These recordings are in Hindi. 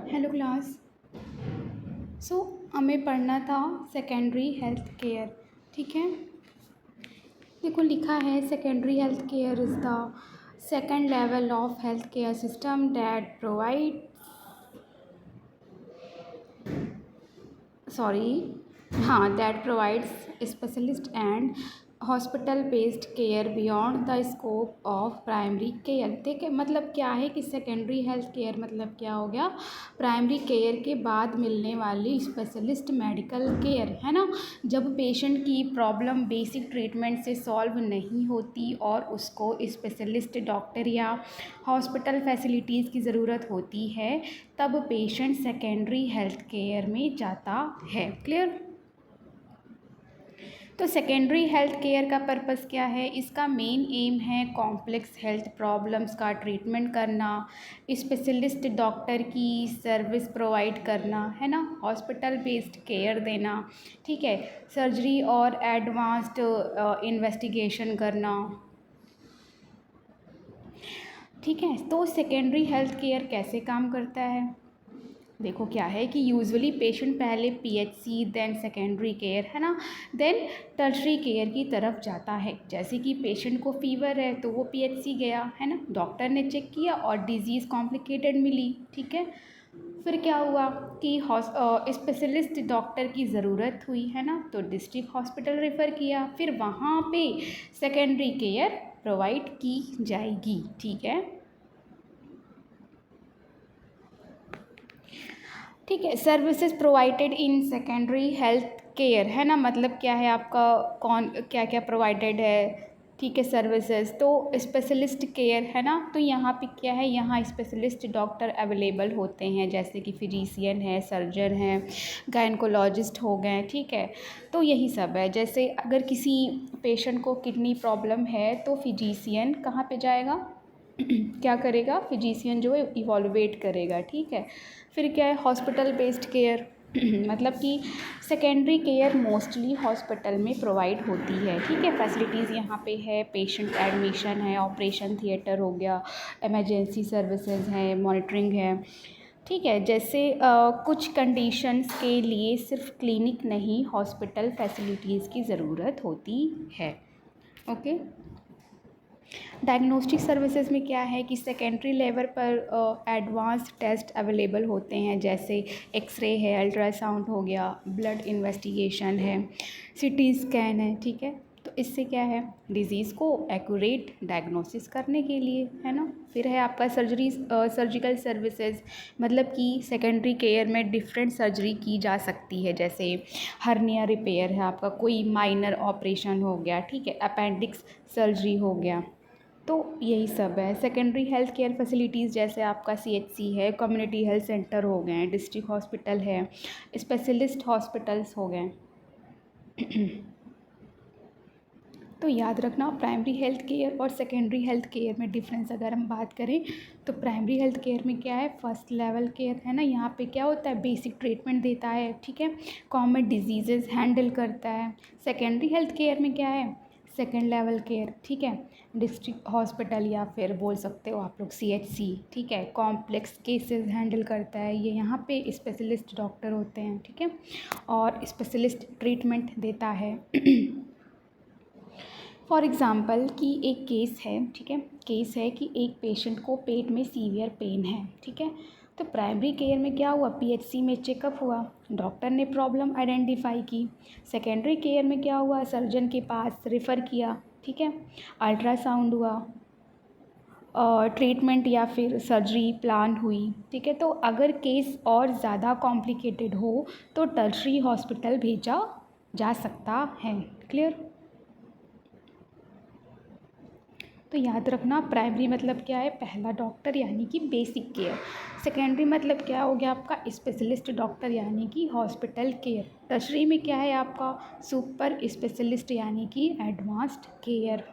Hello class. सो हमें पढ़ना था सेकेंडरी हेल्थ केयर। ठीक है, देखो लिखा है secondary health care is the second level of health care system that provide that provides specialist and hospital based care beyond the scope of primary care. ठीक है, मतलब क्या है कि सेकेंडरी हेल्थ केयर मतलब क्या हो गया, प्राइमरी केयर के बाद मिलने वाली स्पेशलिस्ट मेडिकल केयर, है ना। जब पेशेंट की प्रॉब्लम बेसिक ट्रीटमेंट से सॉल्व नहीं होती और उसको स्पेशलिस्ट डॉक्टर या हॉस्पिटल फैसिलिटीज़ की ज़रूरत होती है, तब पेशेंट सेकेंडरी हेल्थ केयर में जाता है। क्लियर। तो सेकेंडरी हेल्थ केयर का पर्पस क्या है, इसका मेन एम है कॉम्प्लेक्स हेल्थ प्रॉब्लम्स का ट्रीटमेंट करना, स्पेशलिस्ट डॉक्टर की सर्विस प्रोवाइड करना, है ना, हॉस्पिटल बेस्ड केयर देना, ठीक है, सर्जरी और एडवांस्ड इन्वेस्टिगेशन करना। ठीक है, तो सेकेंडरी हेल्थ केयर कैसे काम करता है, देखो क्या है कि यूजुअली पेशेंट पहले पीएचसी देन सेकेंडरी केयर, है ना, देन टर्शरी केयर की तरफ जाता है। जैसे कि पेशेंट को फीवर है तो वो पीएचसी गया, है ना, डॉक्टर ने चेक किया और डिजीज़ कॉम्प्लिकेटेड मिली। ठीक है, फिर क्या हुआ कि स्पेशलिस्ट डॉक्टर की ज़रूरत हुई, है ना, तो डिस्ट्रिक्ट हॉस्पिटल रेफ़र किया, फिर वहाँ पे सेकेंडरी केयर प्रोवाइड की जाएगी। ठीक है, ठीक है, services provided in secondary health care, है ना, मतलब क्या है आपका कौन क्या क्या प्रोवाइडेड है। ठीक है, सर्विसेज तो स्पेशलिस्ट केयर, है ना, तो यहाँ पे क्या है, यहाँ स्पेशलिस्ट डॉक्टर अवेलेबल होते हैं, जैसे कि फिजिशियन है, सर्जन है, गायनकोलॉजिस्ट हो गए। ठीक है, तो यही सब है। जैसे अगर किसी पेशेंट को किडनी प्रॉब्लम है तो फिजिशियन कहाँ पे जाएगा क्या करेगा, फिजिशियन जो है इवॉल्वेट करेगा। ठीक है, फिर क्या है, हॉस्पिटल बेस्ड केयर मतलब कि सेकेंडरी केयर मोस्टली हॉस्पिटल में प्रोवाइड होती है। ठीक है, फैसिलिटीज़ यहाँ पे है, पेशेंट एडमिशन है, ऑपरेशन थिएटर हो गया, इमरजेंसी सर्विसेज है, मॉनिटरिंग है। ठीक है, जैसे कुछ कंडीशंस के लिए सिर्फ क्लिनिक नहीं, हॉस्पिटल फैसिलिटीज़ की ज़रूरत होती है। ओके, डायग्नोस्टिक सर्विसेज में क्या है कि सेकेंडरी लेवल पर एडवांस टेस्ट अवेलेबल होते हैं, जैसे एक्सरे है, अल्ट्रासाउंड हो गया, ब्लड इन्वेस्टिगेशन है, सीटी स्कैन है। ठीक है, तो इससे क्या है, डिज़ीज़ को एक्यूरेट डायग्नोसिस करने के लिए, है ना। फिर है आपका सर्जिकल सर्विसेज, मतलब कि सेकेंडरी केयर में डिफरेंट सर्जरी की जा सकती है, जैसे हर्निया रिपेयर है आपका, कोई माइनर ऑपरेशन हो गया, ठीक है, अपेंडिक्स सर्जरी हो गया। तो यही सब है। सेकेंडरी हेल्थ केयर फैसिलिटीज़ जैसे आपका सीएचसी है, कम्युनिटी हेल्थ सेंटर हो गए, डिस्ट्रिक्ट हॉस्पिटल है, स्पेशलिस्ट हॉस्पिटल्स हो गए। तो याद रखना, प्राइमरी हेल्थ केयर और सेकेंडरी हेल्थ केयर में डिफरेंस अगर हम बात करें तो प्राइमरी हेल्थ केयर में क्या है, फर्स्ट लेवल केयर, है ना, यहाँ पे क्या होता है, बेसिक ट्रीटमेंट देता है, ठीक है, कॉमन डिजीज़ेज हैंडल करता है। सेकेंडरी हेल्थ केयर में क्या है, सेकेंड लेवल केयर, ठीक है, डिस्ट्रिक्ट हॉस्पिटल या फिर बोल सकते हो आप लोग सीएचसी, ठीक है, कॉम्प्लेक्स केसेस हैंडल करता है ये, यहाँ पे स्पेशलिस्ट डॉक्टर होते हैं। ठीक है, और स्पेशलिस्ट ट्रीटमेंट देता है। फॉर एग्ज़ाम्पल कि एक केस है, ठीक है, केस है कि एक पेशेंट को पेट में सीवियर पेन है। ठीक है, तो प्राइमरी केयर में क्या हुआ, पीएचसी में चेकअप हुआ, डॉक्टर ने प्रॉब्लम आइडेंटिफाई की। सेकेंडरी केयर में क्या हुआ, सर्जन के पास रेफ़र किया, ठीक है, अल्ट्रासाउंड हुआ, ट्रीटमेंट या फिर सर्जरी प्लान हुई। ठीक है, तो अगर केस और ज़्यादा कॉम्प्लिकेटेड हो तो टर्शरी हॉस्पिटल भेजा जा सकता है। क्लियर। तो याद रखना, प्राइमरी मतलब क्या है, पहला डॉक्टर यानी कि बेसिक केयर। सेकेंडरी मतलब क्या हो गया आपका, स्पेशलिस्ट डॉक्टर यानी कि हॉस्पिटल केयर। टर्शरी में क्या है आपका, सुपर स्पेशलिस्ट यानी कि एडवांस्ड केयर।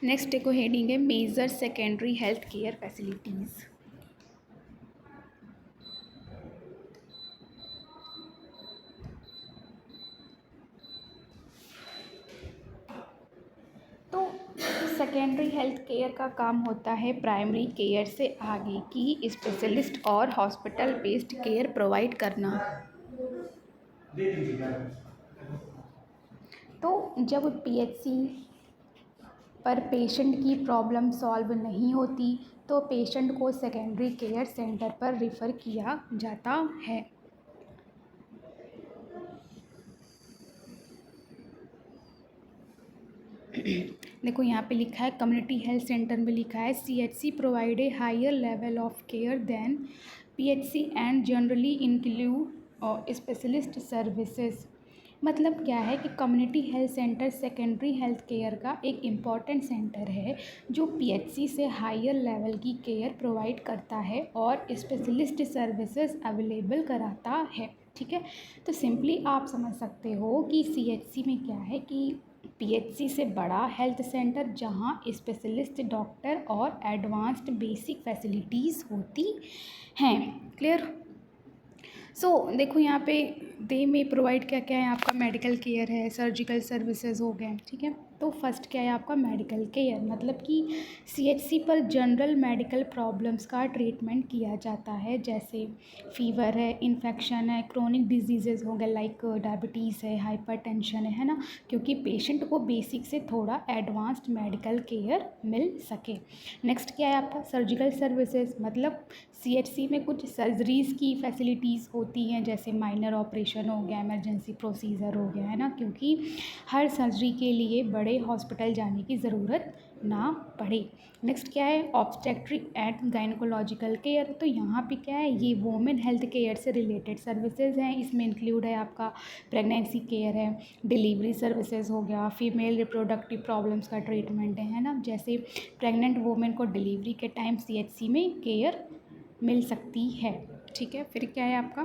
नेक्स्ट देखो हेडिंग है major secondary health care facilities. तो सेकेंडरी हेल्थ केयर का काम होता है प्राइमरी केयर से आगे की स्पेशलिस्ट और हॉस्पिटल बेस्ड केयर प्रोवाइड करना। तो जब पीएचसी पर पेशेंट की प्रॉब्लम सॉल्व नहीं होती तो पेशेंट को सेकेंडरी केयर सेंटर पर रिफ़र किया जाता है। देखो यहाँ पे लिखा है कम्युनिटी हेल्थ सेंटर में लिखा है CHC provide a higher level of care than PHC and generally include specialist services. मतलब क्या है कि community health centre secondary health care का एक इम्पॉर्टेंट सेंटर है जो पीएचसी से हायर लेवल की केयर प्रोवाइड करता है और स्पेशलिस्ट सर्विसेज अवेलेबल कराता है। ठीक है, तो सिंपली आप समझ सकते हो कि सीएचसी में क्या है कि पीएचसी से बड़ा हेल्थ सेंटर जहां स्पेशलिस्ट डॉक्टर और एडवांस्ड बेसिक फैसिलिटीज़ होती हैं। क्लियर। देखो यहाँ पे दे में प्रोवाइड क्या क्या है आपका मेडिकल केयर है, सर्जिकल सर्विसेज हो गए। ठीक है, तो फर्स्ट क्या है आपका मेडिकल केयर, मतलब कि सीएचसी पर जनरल मेडिकल प्रॉब्लम्स का ट्रीटमेंट किया जाता है, जैसे फीवर है, इन्फेक्शन है, क्रोनिक डिजीज़ेज हो गए लाइक डायबिटीज़ है, हाइपरटेंशन है ना, क्योंकि पेशेंट को बेसिक से थोड़ा एडवांस्ड मेडिकल केयर मिल सके। नेक्स्ट क्या है आपका सर्जिकल सर्विसेज, मतलब सीएचसी में कुछ सर्जरीज़ की फैसिलिटीज़ होती हैं, जैसे माइनर ऑपरेशन हो गया, इमरजेंसी प्रोसीजर हो गया, है ना, क्योंकि हर सर्जरी के लिए बड़े हॉस्पिटल जाने की ज़रूरत ना पड़े। नेक्स्ट क्या है ऑब्स्टेट्रिक एंड गायनकोलॉजिकल केयर, तो यहाँ पे क्या है ये वोमेन हेल्थ केयर से रिलेटेड सर्विसेज हैं। इसमें इंक्लूड है आपका प्रेगनेंसी केयर है, डिलीवरी सर्विसेज हो गया, फीमेल रिप्रोडक्टिव प्रॉब्लम्स का ट्रीटमेंट है ना, जैसे प्रेग्नेंट वोमेन को डिलीवरी के टाइम सीएचसी में केयर मिल सकती है। ठीक है, फिर क्या है आपका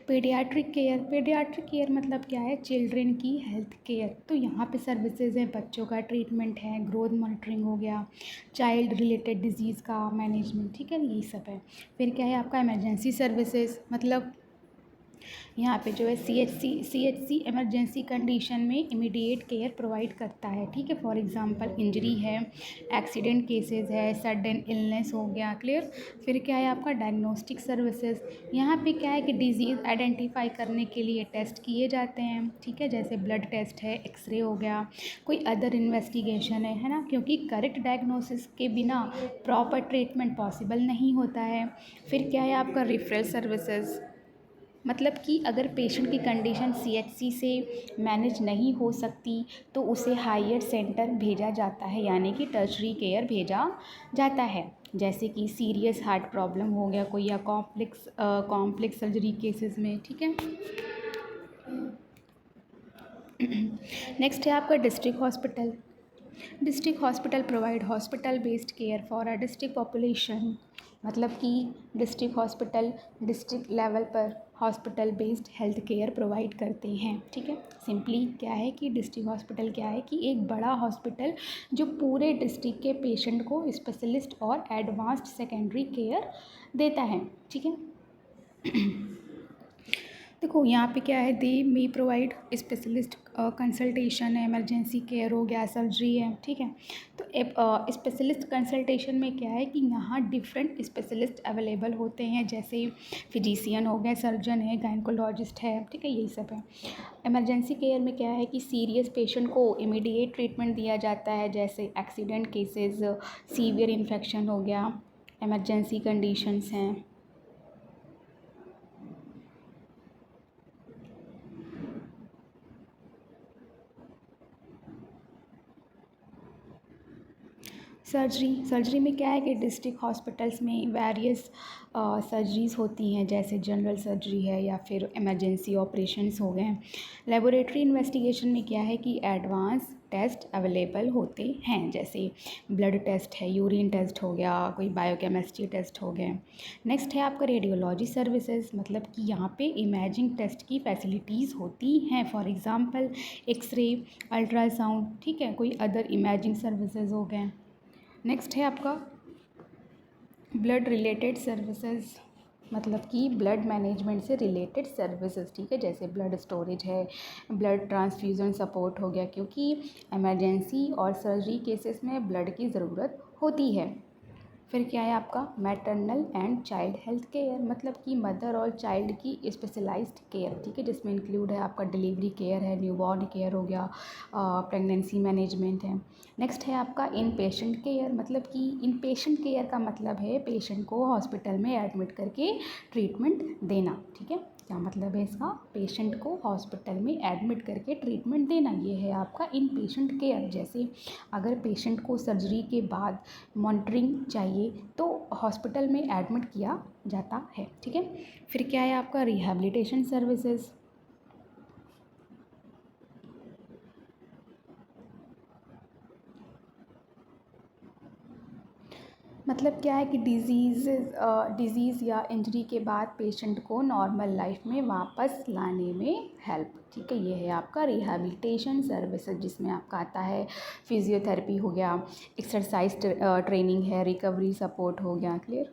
पीडियाट्रिक केयर। पीडियाट्रिक केयर मतलब क्या है चिल्ड्रन की हेल्थ केयर, तो यहाँ पे सर्विसेज हैं, बच्चों का ट्रीटमेंट है, ग्रोथ मॉनिटरिंग हो गया, चाइल्ड रिलेटेड डिजीज़ का मैनेजमेंट। ठीक है, यही सब है। फिर क्या है आपका इमरजेंसी सर्विसेज, मतलब यहाँ पे जो है सीएचसी इमरजेंसी कंडीशन में इमीडिएट केयर प्रोवाइड करता है। ठीक है, फॉर एग्जांपल इंजरी है, एक्सीडेंट केसेस है, सडन इलनेस हो गया। क्लियर। फिर क्या है आपका डायग्नोस्टिक सर्विसेज, यहाँ पे क्या है कि डिजीज़ आइडेंटिफाई करने के लिए टेस्ट किए जाते हैं। ठीक है, जैसे ब्लड टेस्ट है, एक्सरे हो गया, कोई अदर इन्वेस्टिगेशन है ना, क्योंकि करेक्ट डायग्नोसिस के बिना प्रॉपर ट्रीटमेंट पॉसिबल नहीं होता है। फिर क्या है आपका रेफरल सर्विसेज, मतलब कि अगर पेशेंट की कंडीशन सीएचसी से मैनेज नहीं हो सकती तो उसे हायर सेंटर भेजा जाता है, यानी कि टर्शरी केयर भेजा जाता है, जैसे कि सीरियस हार्ट प्रॉब्लम हो गया कोई, या कॉम्प्लेक्स सर्जरी केसेस में। ठीक है, नेक्स्ट है आपका district hospital. District hospital provide hospital based care for a district population, मतलब कि डिस्ट्रिक्ट हॉस्पिटल डिस्ट्रिक्ट लेवल पर hospital based health care provide करते हैं। ठीक है, सिंपली क्या है कि डिस्ट्रिक्ट हॉस्पिटल क्या है कि एक बड़ा हॉस्पिटल जो पूरे डिस्ट्रिक्ट के पेशेंट को स्पेशलिस्ट और एडवांस्ड सेकेंडरी केयर देता है। ठीक है, देखो यहाँ पे क्या है दे मे प्रोवाइड स्पेशलिस्ट कंसल्टेशन है, इमरजेंसी केयर हो गया, सर्जरी है। ठीक है, तो स्पेशलिस्ट कंसल्टेशन में क्या है कि यहाँ डिफरेंट स्पेशलिस्ट अवेलेबल होते हैं, जैसे फिजिशियन हो गए, सर्जन है, गायनकोलॉजिस्ट है। ठीक है, यही सब है। इमरजेंसी केयर में क्या है कि सीरियस पेशेंट को इमीडिएट ट्रीटमेंट दिया जाता है, जैसे एक्सीडेंट केसेस, सीवियर इन्फेक्शन हो गया, इमरजेंसी कंडीशंस हैं। सर्जरी में क्या है कि डिस्ट्रिक्ट हॉस्पिटल्स में वेरियस सर्जरीज़ होती हैं, जैसे जनरल सर्जरी है या फिर इमरजेंसी ऑपरेशंस हो गए। लेबोरेटरी इन्वेस्टिगेशन में क्या है कि एडवांस टेस्ट अवेलेबल होते हैं, जैसे ब्लड टेस्ट है, यूरिन टेस्ट हो गया, कोई बायोकेमिस्ट्री टेस्ट हो गए। नेक्स्ट है आपका रेडियोलॉजी सर्विसेज, मतलब कि यहाँ पे इमेजिंग टेस्ट की फैसिलिटीज़ होती हैं, फॉर एग्जांपल एक्सरे, अल्ट्रासाउंड। ठीक है, कोई अदर इमेजिंग सर्विसेज हो गए। नेक्स्ट है आपका ब्लड रिलेटेड सर्विसेज, मतलब कि ब्लड मैनेजमेंट से रिलेटेड सर्विसेज, ठीक है, जैसे ब्लड स्टोरेज है, ब्लड ट्रांसफ्यूज़न सपोर्ट हो गया, क्योंकि इमरजेंसी और सर्जरी केसेस में ब्लड की ज़रूरत होती है। फिर क्या है आपका maternal and child health care, मतलब कि मदर और चाइल्ड की स्पेशलाइज्ड केयर, ठीक है, जिसमें इंक्लूड है आपका डिलीवरी केयर है, न्यूबॉर्न केयर हो गया, प्रेगनेंसी मैनेजमेंट है। नेक्स्ट है आपका इन पेशेंट केयर, मतलब कि इन पेशेंट केयर का मतलब है पेशेंट को हॉस्पिटल में एडमिट करके ट्रीटमेंट देना, ठीक है। क्या मतलब है इसका, पेशेंट को हॉस्पिटल में एडमिट करके ट्रीटमेंट देना, ये है आपका इन पेशेंट केयर। जैसे अगर पेशेंट को सर्जरी के बाद मॉनिटरिंग चाहिए तो हॉस्पिटल में एडमिट किया जाता है, ठीक है। फिर क्या है आपका रिहैबिलिटेशन सर्विसेज, मतलब क्या है कि डिज़ीज़ या इंजरी के बाद पेशेंट को नॉर्मल लाइफ में वापस लाने में हेल्प, ठीक है, ये है आपका रिहैबिलिटेशन सर्विसेज, जिसमें आपका आता है फिजियोथेरेपी हो गया, एक्सरसाइज ट्रेनिंग है, रिकवरी सपोर्ट हो गया, क्लियर।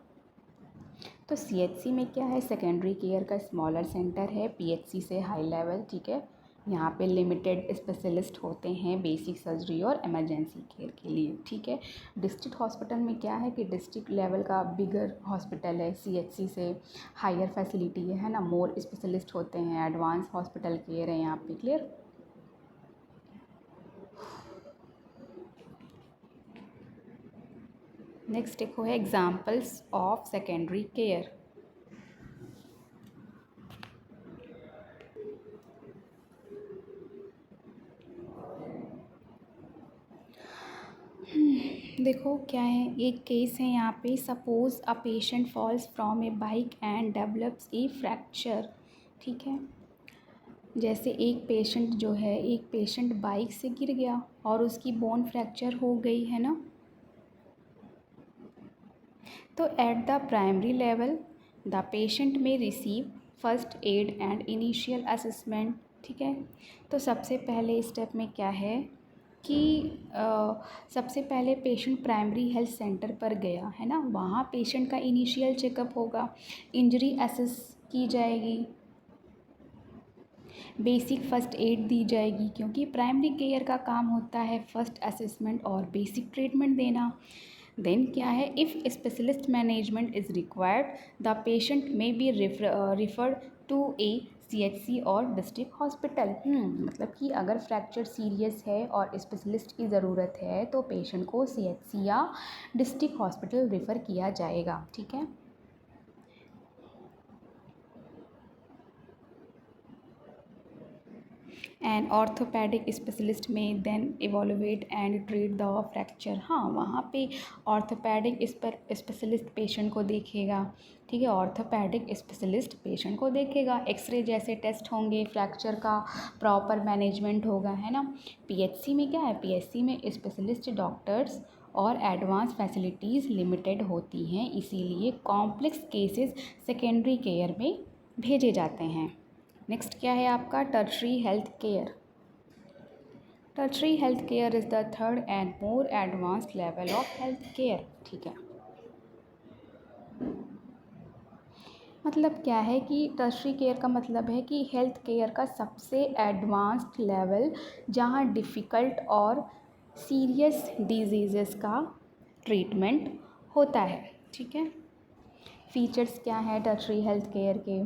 तो सीएचसी में क्या है, सेकेंडरी केयर का स्मॉलर सेंटर है, पीएचसी से हाई लेवल, ठीक है। यहाँ पे लिमिटेड स्पेशलिस्ट होते हैं बेसिक सर्जरी और इमरजेंसी केयर के लिए, ठीक है। डिस्ट्रिक्ट हॉस्पिटल में क्या है कि डिस्ट्रिक्ट लेवल का बिगर हॉस्पिटल है, सीएचसी से हायर फैसिलिटी है ना, मोर स्पेशलिस्ट होते हैं, एडवांस हॉस्पिटल केयर है यहाँ पे, क्लियर। नेक्स्ट देखो है एग्जाम्पल्स ऑफ सेकेंडरी केयर। देखो क्या है, एक केस है यहाँ पे, suppose a patient falls from A bike and develops A fracture, ठीक है। जैसे एक पेशेंट बाइक से गिर गया और उसकी बोन फ्रैक्चर हो गई है ना, तो at the primary level the patient may receive first aid and initial assessment, ठीक है। तो सबसे पहले स्टेप में क्या है कि सबसे पहले पेशेंट प्राइमरी हेल्थ सेंटर पर गया है ना, वहाँ पेशेंट का इनिशियल चेकअप होगा, इंजरी असेस की जाएगी, बेसिक फ़र्स्ट एड दी जाएगी, क्योंकि प्राइमरी केयर का काम होता है फर्स्ट असेसमेंट और बेसिक ट्रीटमेंट देना। देन क्या है, if specialist management is required the patient may be referred to a CHC or district hospital. मतलब कि अगर फ्रैक्चर सीरियस है और स्पेशलिस्ट की ज़रूरत है तो पेशेंट को सीएचसी या डिस्ट्रिक्ट हॉस्पिटल रेफ़र किया जाएगा, ठीक है। And orthopaedic specialist may then evaluate and treat the fracture, हाँ वहाँ पे ऑर्थोपेडिक स्पेशलिस्ट पेशेंट को देखेगा, ठीक है, ऑर्थोपेडिक स्पेशलिस्ट पेशेंट को देखेगा, एक्सरे जैसे टेस्ट होंगे, फ्रैक्चर का प्रॉपर मैनेजमेंट होगा, है ना। पीएचसी में क्या है, पीएचसी में स्पेशलिस्ट डॉक्टर्स और एडवांस फैसिलिटीज़ लिमिटेड होती हैं, इसीलिए कॉम्प्लेक्स केसेस सेकेंडरी केयर में भेजे जाते हैं। नेक्स्ट क्या है आपका tertiary health care. Tertiary health care is the third and more advanced level of health care, ठीक है। मतलब क्या है कि टर्शरी केयर का मतलब है कि हेल्थ केयर का सबसे एडवांस्ड लेवल, जहाँ डिफ़िकल्ट और सीरियस डिजीज़ेस का ट्रीटमेंट होता है, ठीक है। फीचर्स क्या है टर्शरी हेल्थ केयर के,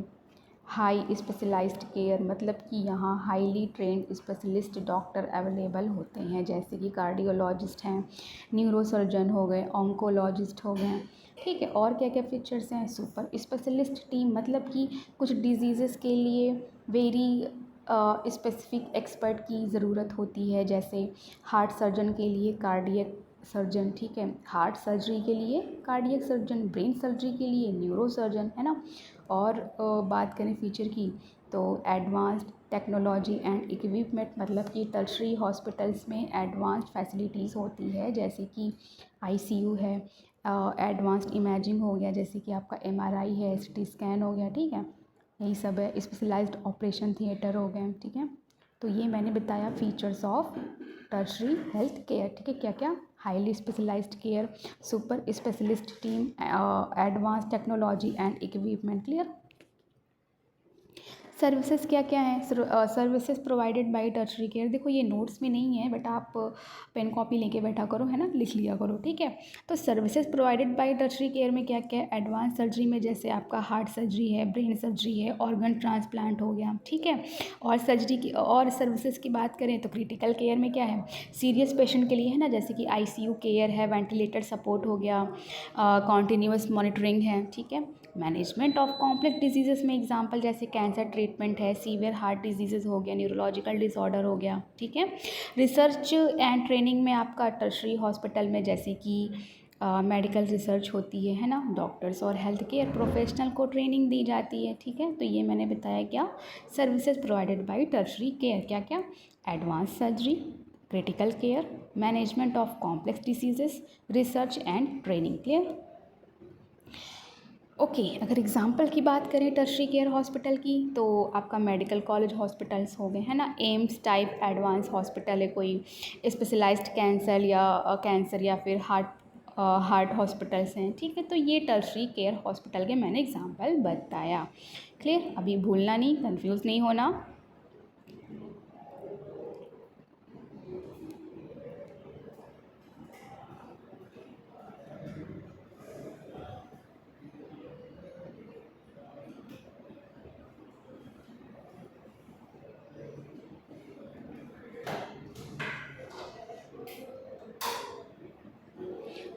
हाई स्पेशलाइज्ड केयर, मतलब कि यहाँ highly trend specialist doctor available होते हैं, जैसे कि कार्डियोलॉजिस्ट हैं, न्यूरोसर्जन हो गए, ऑन्कोलॉजिस्ट हो गए, ठीक है। और क्या क्या फीचर्स हैं, सुपर स्पेशलिस्ट टीम, मतलब कि कुछ डिजीज़ेस के लिए वेरी स्पेसिफिक एक्सपर्ट की ज़रूरत होती है, जैसे हार्ट सर्जन के लिए कार्डियक सर्जन, ठीक है, हार्ट सर्जरी के लिए कार्डियक सर्जन, ब्रेन सर्जरी के लिए न्यूरो सर्जन, है ना। और बात करें फीचर की तो एडवांस्ड टेक्नोलॉजी एंड इक्विपमेंट, मतलब कि टर्शरी हॉस्पिटल्स में एडवांस्ड फैसिलिटीज़ होती है, जैसे कि आईसीयू है, एडवांस्ड इमेजिंग हो गया, जैसे कि आपका एमआरआई है, सीटी स्कैन हो गया, ठीक है, यही सब है, स्पेशलाइज्ड ऑपरेशन थिएटर हो गए, ठीक है। तो ये मैंने बताया features of tertiary health care, ठीक है। क्या क्या? Highly specialised care, super specialist team, advance technology and equipment. Clear? Services क्या क्या हैं? Services provided by tertiary care, देखो ये नोट्स में नहीं है बट आप पेन कॉपी लेके बैठा करो, है ना, लिख लिया करो, ठीक है। तो services provided by tertiary care में क्या क्या है? एडवांस सर्जरी में जैसे आपका हार्ट सर्जरी है, ब्रेन सर्जरी है, ऑर्गन ट्रांसप्लांट हो गया, ठीक है। और सर्जरी की और सर्विसेज की बात करें तो क्रिटिकल केयर में क्या है? सीरियस पेशेंट के लिए, है ना, जैसे कि आईसीयू केयर है, वेंटिलेटर सपोर्ट हो गया, कॉन्टीन्यूअस मॉनिटरिंग है, ठीक है। मैनेजमेंट ऑफ कॉम्प्लेक्स डिजीजेस में एग्जांपल जैसे कैंसर ट्रीटमेंट है, सीवियर हार्ट डिजीजेस हो गया, न्यूरोलॉजिकल डिसऑर्डर हो गया, ठीक है। रिसर्च एंड ट्रेनिंग में आपका टर्शरी हॉस्पिटल में जैसे कि मेडिकल रिसर्च होती है ना, डॉक्टर्स और हेल्थ केयर प्रोफेशनल को ट्रेनिंग दी जाती है, ठीक है। तो ये मैंने बताया क्या? Services provided by tertiary care, क्या क्या? Advance surgery, critical care, management of complex diseases, research and training. Clear? Okay अगर एग्जांपल की बात करें टर्शरी केयर हॉस्पिटल की तो आपका मेडिकल कॉलेज हॉस्पिटल्स हो गए, है ना। एम्स टाइप एडवांस हॉस्पिटल है कोई, स्पेशलाइज्ड कैंसर या फिर हार्ट हॉस्पिटल्स हैं, ठीक है। तो ये टर्शरी केयर हॉस्पिटल के मैंने एग्जांपल बताया। क्लियर? अभी भूलना नहीं, कंफ्यूज नहीं होना।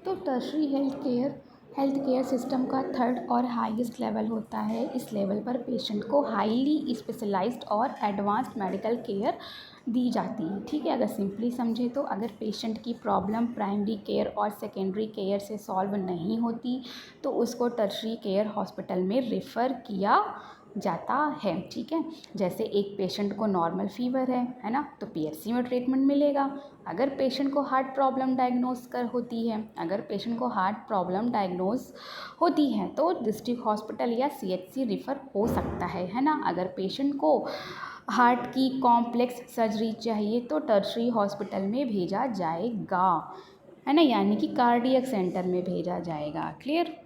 तो टर्शरी हेल्थ केयर सिस्टम का थर्ड और हाईएस्ट लेवल होता है। इस लेवल पर पेशेंट को हाईली स्पेशलाइज्ड और एडवांस्ड मेडिकल केयर दी जाती है, ठीक है। अगर सिंपली समझे तो अगर पेशेंट की प्रॉब्लम प्राइमरी केयर और सेकेंडरी केयर से सॉल्व नहीं होती तो उसको टर्शरी केयर हॉस्पिटल में रेफ़र किया जाता है, ठीक है। जैसे एक पेशेंट को नॉर्मल फीवर है ना, तो पीएचसी में ट्रीटमेंट मिलेगा। अगर पेशेंट को हार्ट प्रॉब्लम डायग्नोस होती है तो डिस्ट्रिक्ट हॉस्पिटल या सीएचसी रिफ़र हो सकता है ना। अगर पेशेंट को हार्ट की कॉम्प्लेक्स सर्जरी चाहिए तो टर्शरी हॉस्पिटल में भेजा जाएगा, है ना, यानी कि कार्डियक सेंटर में भेजा जाएगा। Clear?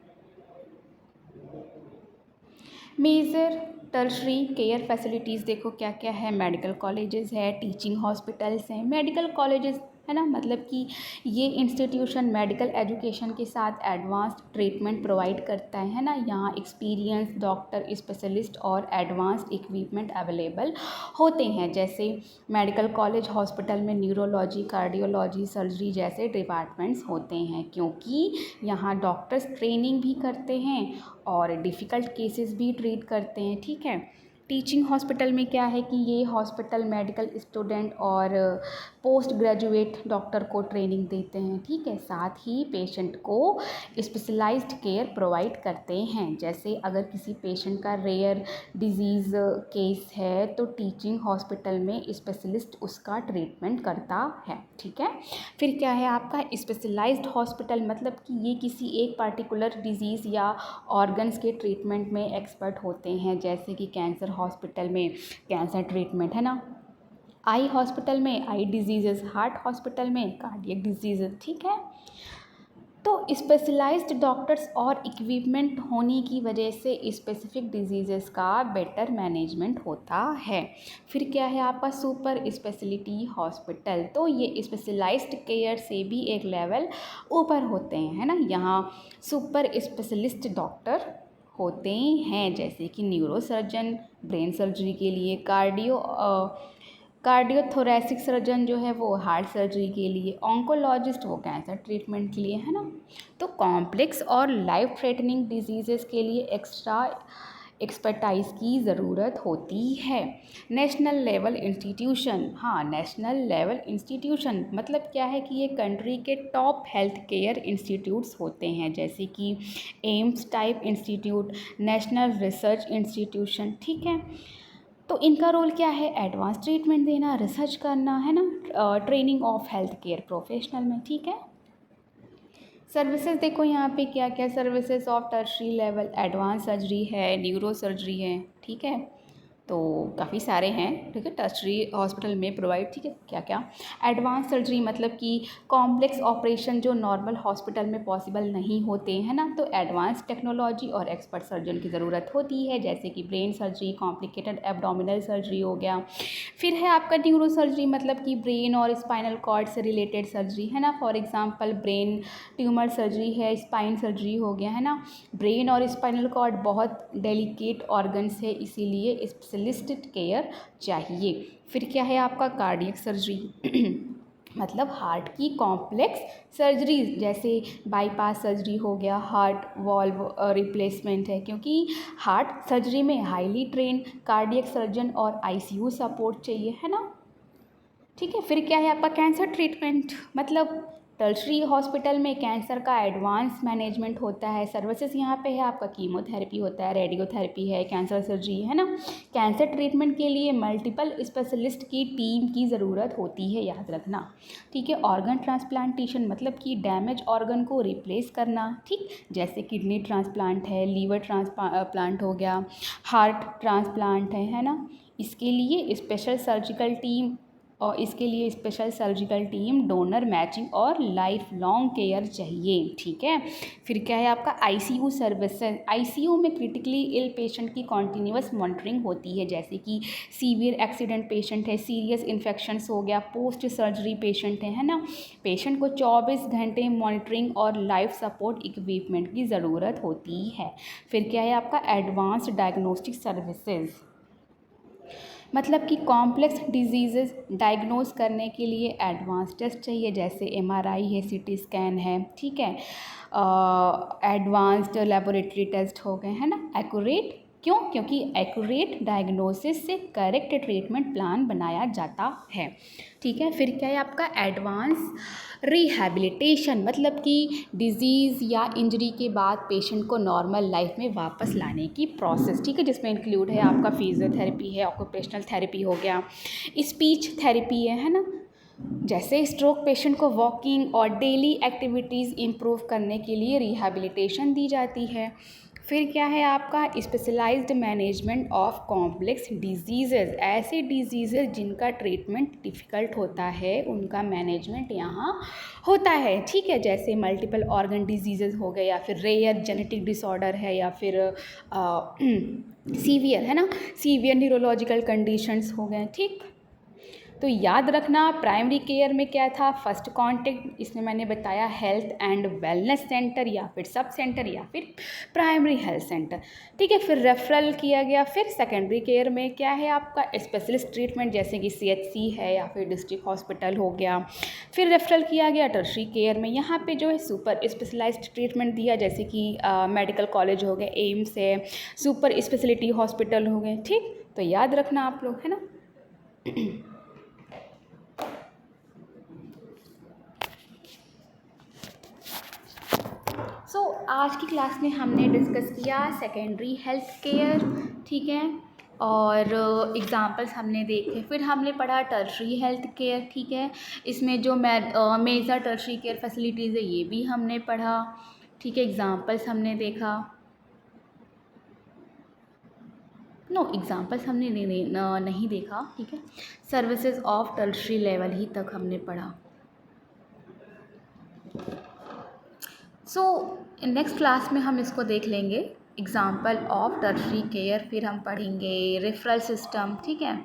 Major tertiary care facilities देखो क्या क्या है? मेडिकल कॉलेजेस है, टीचिंग हॉस्पिटल्स हैं। मेडिकल कॉलेजेस, है ना, मतलब कि ये इंस्टीट्यूशन मेडिकल एजुकेशन के साथ एडवांस्ड ट्रीटमेंट प्रोवाइड करता है ना। यहाँ एक्सपीरियंस डॉक्टर, स्पेशलिस्ट और एडवांस्ड इक्विपमेंट अवेलेबल होते हैं। जैसे मेडिकल कॉलेज हॉस्पिटल में न्यूरोलॉजी, कार्डियोलॉजी, सर्जरी जैसे डिपार्टमेंट्स होते हैं, क्योंकि यहाँ डॉक्टर्स ट्रेनिंग भी करते हैं और डिफ़िकल्ट केसेस भी ट्रीट करते हैं, ठीक है। टीचिंग हॉस्पिटल में क्या है कि ये हॉस्पिटल मेडिकल स्टूडेंट और पोस्ट ग्रेजुएट डॉक्टर को ट्रेनिंग देते हैं, ठीक है। साथ ही पेशेंट को स्पेशलाइज्ड केयर प्रोवाइड करते हैं। जैसे अगर किसी पेशेंट का रेयर डिजीज़ केस है तो टीचिंग हॉस्पिटल में स्पेशलिस्ट उसका ट्रीटमेंट करता है, ठीक है। फिर क्या है आपका स्पेशलाइज्ड हॉस्पिटल, मतलब कि ये किसी एक पार्टिकुलर डिजीज़ या ऑर्गन्स के ट्रीटमेंट में एक्सपर्ट होते हैं। जैसे कि कैंसर हॉस्पिटल में कैंसर ट्रीटमेंट, है ना। आई हॉस्पिटल में आई डिजीज़ेस, हार्ट हॉस्पिटल में कार्डियक डिजीज़ेस, ठीक है। तो स्पेशलाइज्ड डॉक्टर्स और इक्विपमेंट होने की वजह से स्पेसिफिक डिजीज़ेस का बेटर मैनेजमेंट होता है। फिर क्या है आपका सुपर स्पेशलिटी हॉस्पिटल, तो ये स्पेशलाइज्ड केयर से भी एक लेवल ऊपर होते हैं, है ना। यहाँ सुपर स्पेशलिस्ट डॉक्टर होते हैं जैसे कि न्यूरो सर्जन ब्रेन सर्जरी के लिए, कार्डियोथोरैसिक सर्जन जो है वो हार्ट सर्जरी के लिए, ऑन्कोलॉजिस्ट वो कैंसर ट्रीटमेंट के लिए, है ना। तो कॉम्प्लेक्स और लाइफ थ्रेटनिंग डिजीज़ेस के लिए एक्स्ट्रा एक्सपर्टाइज की ज़रूरत होती है। नेशनल लेवल इंस्टीट्यूशन मतलब क्या है कि ये कंट्री के टॉप हेल्थ केयर इंस्टीट्यूट्स होते हैं, जैसे कि AIIMS type institute, national research institution, ठीक है। तो इनका रोल क्या है? एडवांस ट्रीटमेंट देना, रिसर्च करना, है ना, training of health care professional में, ठीक है। सर्विसेज देखो यहाँ पे क्या क्या services of tertiary level, advance surgery है, न्यूरो सर्जरी है, ठीक है। तो काफ़ी सारे हैं, ठीक है, टर्शरी हॉस्पिटल में प्रोवाइड, ठीक है। क्या क्या? एडवांस सर्जरी मतलब कि कॉम्प्लेक्स ऑपरेशन जो नॉर्मल हॉस्पिटल में पॉसिबल नहीं होते हैं ना, तो एडवांस टेक्नोलॉजी और एक्सपर्ट सर्जन की ज़रूरत होती है, जैसे कि brain surgery, complicated abdominal surgery हो गया। फिर है आपका न्यूरो सर्जरी, मतलब कि ब्रेन और स्पाइनल कॉर्ड से रिलेटेड सर्जरी, है ना। For example brain tumour surgery है, स्पाइन सर्जरी हो गया, है ना। ब्रेन और स्पाइनल कॉर्ड बहुत डेलिकेट ऑर्गन्स है, इसीलिए स्पेशलिस्ट केयर चाहिए। फिर क्या है आपका कार्डियक सर्जरी मतलब हार्ट की कॉम्प्लेक्स सर्जरी, जैसे बाईपास सर्जरी हो गया, हार्ट वॉल्व रिप्लेसमेंट है, क्योंकि हार्ट सर्जरी में हाईली ट्रेन कार्डियक सर्जन और आईसीयू सपोर्ट चाहिए, है ना। ठीक है। फिर क्या है आपका कैंसर ट्रीटमेंट, मतलब टर्शरी हॉस्पिटल में कैंसर का एडवांस मैनेजमेंट होता है। सर्विसेज यहाँ पे है आपका कीमोथेरेपी होता है, रेडियोथेरेपी है, कैंसर सर्जरी है ना। कैंसर ट्रीटमेंट के लिए मल्टीपल स्पेशलिस्ट की टीम की ज़रूरत होती है, याद रखना, ठीक है। ऑर्गन ट्रांसप्लांटेशन मतलब कि डैमेज ऑर्गन को रिप्लेस करना, ठीक, जैसे किडनी ट्रांसप्लांट है, लीवर ट्रांसप्लांट हो गया, हार्ट ट्रांसप्लांट है ना। इसके लिए special surgical team, donor matching और लाइफ लॉन्ग केयर चाहिए, ठीक है। फिर क्या है आपका आईसीयू सर्विसेज। आईसीयू में क्रिटिकली इल पेशेंट की कॉन्टीन्यूअस मॉनिटरिंग होती है, जैसे कि सीवियर एक्सीडेंट पेशेंट है, सीरियस इन्फेक्शंस हो गया, पोस्ट सर्जरी पेशेंट है ना। पेशेंट को 24 घंटे मॉनिटरिंग और लाइफ सपोर्ट इक्विपमेंट की ज़रूरत होती है। फिर क्या है आपका एडवांस्ड डायग्नोस्टिक सर्विसेज, मतलब कि कॉम्प्लेक्स डिजीज़ेस डायग्नोज करने के लिए एडवांस टेस्ट चाहिए, जैसे एमआरआई है, सीटी स्कैन है, ठीक है। एडवांस्ड लेबोरेटरी टेस्ट हो गए, है ना। एक्यूरेट, क्यों? क्योंकि एक्यूरेट डायग्नोसिस से करेक्ट ट्रीटमेंट प्लान बनाया जाता है, ठीक है। फिर क्या है आपका एडवांस रिहैबिलिटेशन, मतलब कि डिजीज़ या इंजरी के बाद पेशेंट को नॉर्मल लाइफ में वापस लाने की प्रोसेस, ठीक है, जिसमें इंक्लूड है आपका फिजियोथेरेपी है, ऑक्यूपेशनल थेरेपी हो गया, स्पीच थेरेपी है ना। जैसे स्ट्रोक पेशेंट को वॉकिंग और डेली एक्टिविटीज़ इम्प्रूव करने के लिए रिहैबिलिटेशन दी जाती है। फिर क्या है आपका specialised management of complex diseases, ऐसे डिजीज़ेज़ जिनका ट्रीटमेंट डिफ़िकल्ट होता है, उनका मैनेजमेंट यहाँ होता है, ठीक है। जैसे मल्टीपल ऑर्गन डिजीज़ेज़ हो गए, या फिर रेयर जेनेटिक डिसऑर्डर है, या फिर सीवियर, है ना, सीवियर न्यूरोलॉजिकल कंडीशंस हो गए, ठीक। तो याद रखना प्राइमरी केयर में क्या था, फर्स्ट कांटेक्ट, इसमें मैंने बताया हेल्थ एंड वेलनेस सेंटर, या फिर सब सेंटर, या फिर प्राइमरी हेल्थ सेंटर, ठीक है। फिर रेफरल किया गया। फिर सेकेंडरी केयर में क्या है आपका स्पेशलिस्ट ट्रीटमेंट, जैसे कि सीएचसी है, या फिर डिस्ट्रिक्ट हॉस्पिटल हो गया। फिर रेफरल किया गया टर्शरी केयर में, यहाँ पे जो है सुपर स्पेशलाइज्ड ट्रीटमेंट दिया, जैसे कि मेडिकल कॉलेज हो गए, एम्स है, सुपर स्पेशलिटी हॉस्पिटल हो गए, ठीक। तो याद रखना आप लोग, है ना। आज की क्लास में हमने डिस्कस किया सेकेंडरी हेल्थ केयर, ठीक है, और एग्ज़ाम्पल्स हमने देखे। फिर हमने पढ़ा टर्शरी हेल्थ केयर, ठीक है। इसमें जो मेजर टर्शरी केयर फैसिलिटीज़ है, ये भी हमने पढ़ा, ठीक है। एग्ज़ाम्पल्स हमने देखा, एग्ज़ाम्पल्स हमने नहीं देखा, ठीक है। सर्विसेज ऑफ टर्शरी लेवल ही तक हमने पढ़ा। नेक्स्ट क्लास में हम इसको देख लेंगे, एग्ज़ाम्पल ऑफ टर्शरी केयर, फिर हम पढ़ेंगे रेफरल सिस्टम, ठीक है।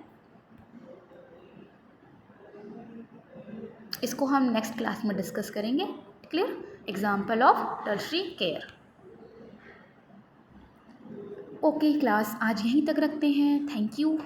इसको हम नेक्स्ट क्लास में डिस्कस करेंगे, clear. Example of tertiary care. Okay class, आज यहीं तक रखते हैं। Thank you.